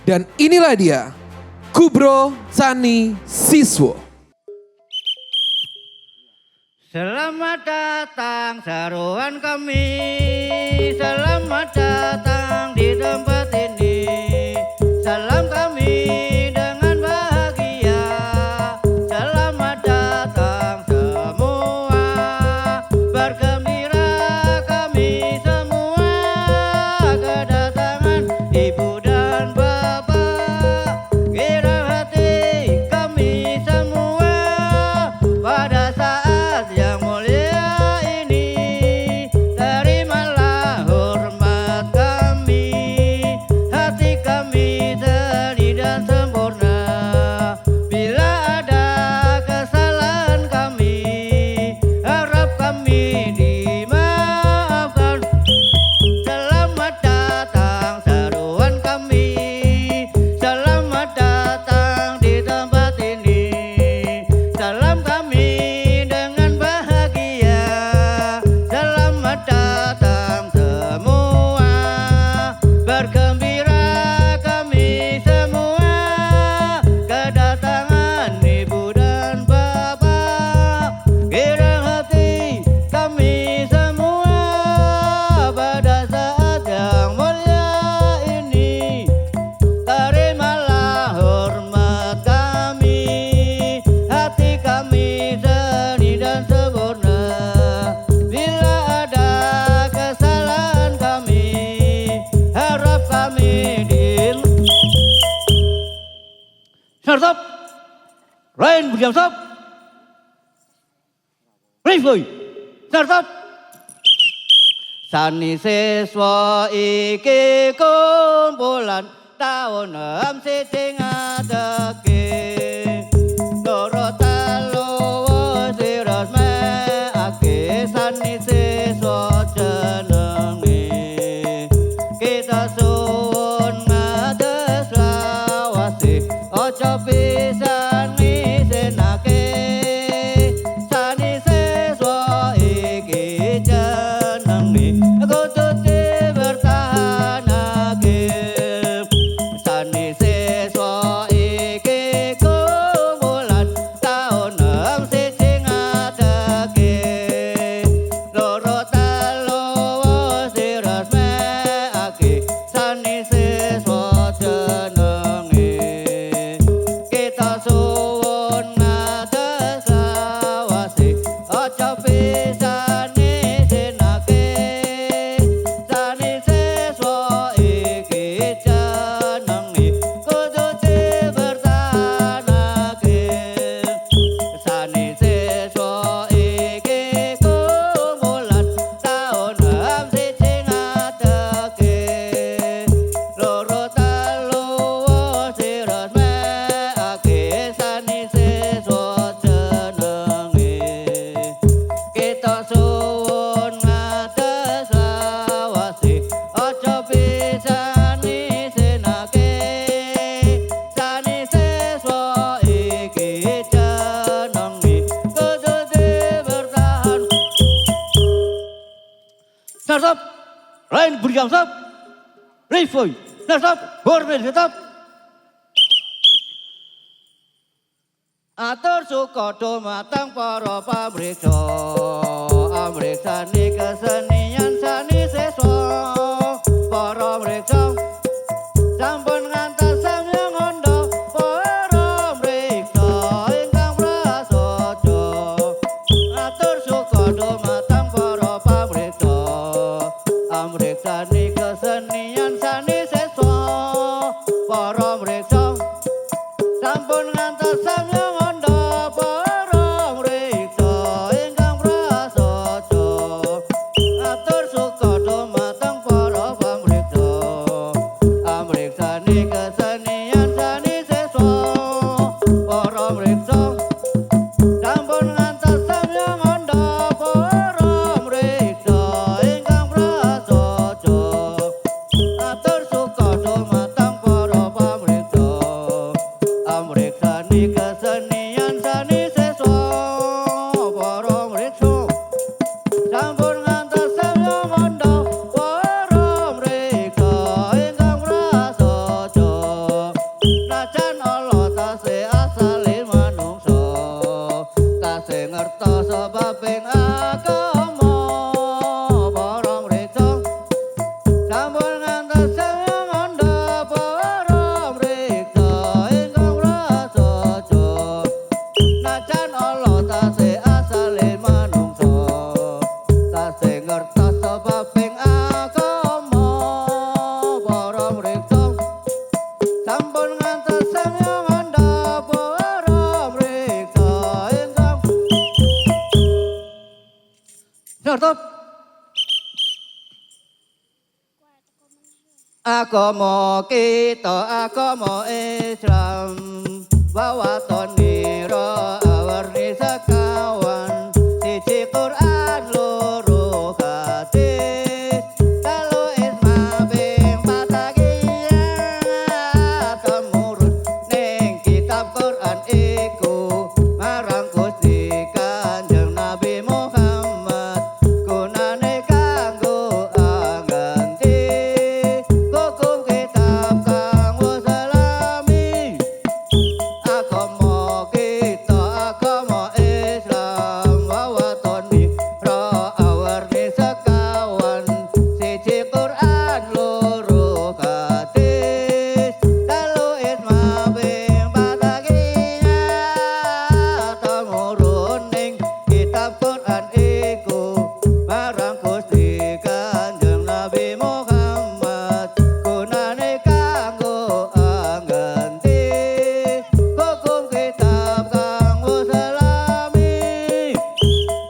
Dan inilah dia, Kubro Sani Siswo. Selamat datang seruan kami, selamat datang di tempat ini. Salam kami dengan bahagia, selamat datang semua. Bergembira kami semua, kedatangan Ibu dan Bapak. Girang hati kami semua pada saat yang mulia ini. Terimalah hormat kami, hati kami seni dan sempurna. Bila ada kesalahan kami, harap kami dimaafkan. Selamat datang seruan kami, selamat datang di tempat ini. Salam kami dengan bahagia, selamat datang semua. Bergembira kami semua, kedatangan Ibu dan Bapak. Girang hati kami semua pada saat yang mulia ini. Terimalah hormat kami, hati kami seni dan sempurna. Bila ada kesalahan kami, harap kami Stop. Lain berdiam stop. Rifoi. Stop. Sani siswa iki kumpulan tahun 6 siji ngadeke. Loro telu wis resmekake sani siswa jenenge. Kita suwun ngades lawase aja pisan nisenake. Sani siswa iki jenenge kudu dipertahanake. Sani siswa iki kumpulan tahun 6 siji ngadeke. Loro telu wis diresmekake sani siswa jenenge. Kita suwun ngades lawase aja pisan nisenake. Sani siswa iki jenenge kudu dipertahanake. Sani siswa iki kumpulan tahun 6 siji ngadeke. Loro telu wis diresmekake sani siswa jenenge. Kita suwun ngades lawase aja pisan nisenake. Sani siswa iki jenenge kudu dipertahan. Stop. Lain berdiam stop. Rifoi. Stop. Hormat stop. Atur suka dumateng para pamriksa, amriksani kesenian sani siswa. Para mriksa sampun ngantos samyang ngandha, para mriksa ingkang prasaja. Atur suka dumateng para pamriksa, amriksani kesenian sani siswa. Para mriksa sampun ngantos samyang ngandha, para mriksa ingkang prasaja. Atur suka dumateng para pamriksa, amriksani kesenian sani siswa. Para mriksa sampun ngantos samyang ngandha, para mriksa ingkang prasaja. Atur suka dumateng para pamriksa, amriksani kesenian sani siswa. Para mriksa sampun ngantos samyang ngandha, para mriksa ingkang prasaja. Stop. Agama kita agama Islam bahwa toniro awarni sekawan siji Quran loro hadis kalau isma bing patagiyah temurun ning kitab Quran iku marang Gusti Kanjeng Nabi Muhammad gunane kanggo angganti hukum kitab kang wis alami agama kita agama Islam wawatoni ra awarni sekawan siji Quran loro hadis dalu isma bing patagiyah temurun ning kitab Quran iku marang Gusti Kanjeng Nabi Muhammad gunane kanggo angganti hukum kitab kang wis alami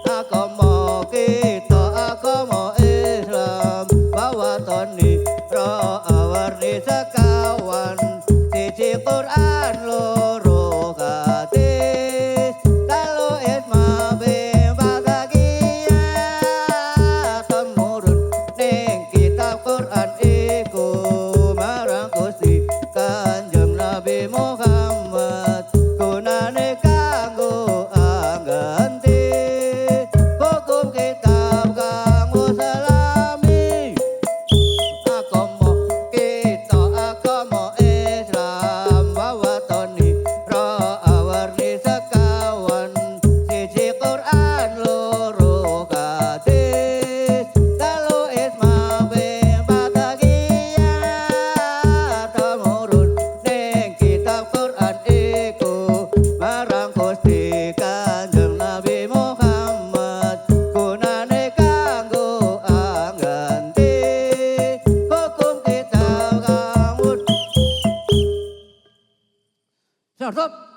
agama kita agama Islam bawatoni ra awarni sekawan siji Quran loro hadis dalu isma bing patagiyah temurun ning kitab Quran iku marang Gusti Kanjeng Nabi Muhammad gunane kanggo angganti hukum kitab kang wis alami agama kita agama Islam bawatoni ra awarni sekawan siji Quran loro hadis dalu isma bing patagiyah temurun ning kitab Quran iku marang Gusti Kanjeng Nabi Muhammad gunane kanggo angganti hukum kitab kang wis. Stop.